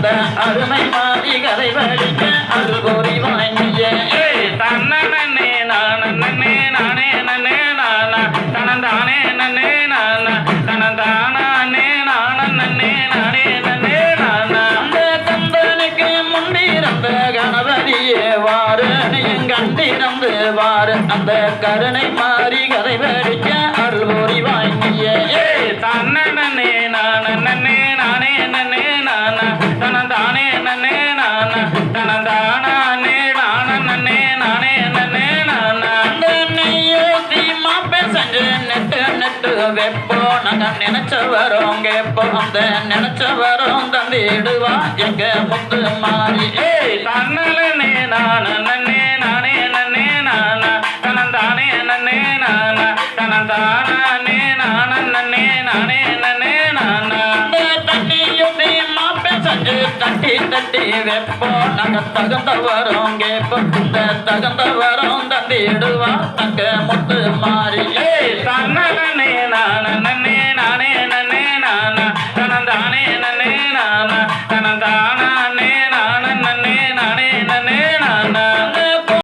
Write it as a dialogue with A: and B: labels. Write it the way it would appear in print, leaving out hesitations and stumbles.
A: அந்த அருமை மாறி கதை வடிக்க அருள் புரிவாய் நீயே
B: தன்னே நானே நானே நன்னே நானா தனந்தானே நன்னே நானா தனந்தானே நானே நானே நன்னே நானா
A: அந்த கந்தனுக்கு முன்பிருந்த கணபதியே வாரு நீயும் கண்டிருந்து வாரு அந்த கருணை மாறி கதை வடிக்க அருள் புரிவாய் நீயே
B: தன்னே நானே நானே நன்னே நானா தனந்தானே நன்னே நானா தனந்தானே நானே நானே நன்னே நானா
A: அந்த நெய்யூத்தி மாப்பே செஞ்சு நெட்டு நெட்டு வெப்போ நாங்க நினைச்ச வரோம் கேப்போம் அந்த நினைச்ச வரோம் தந்திடுவா எங்க முத்து மாறி
B: தன்னே நானே நானே நன்னே நானா தனந்தானே நன்னே நானா தனந்தானே நானே நானே நன்னே நானா
A: அந்த தண்ணியூத்தி மாப்பே செஞ்சு தட்டி தட்டி வெப்போ நாங்க தகுந்த வரோம் கேப்போம் இந்த தகுந்த வரோம் தந்திடுவா அங்க முத்து மாறி
B: தன்னே நானே நானே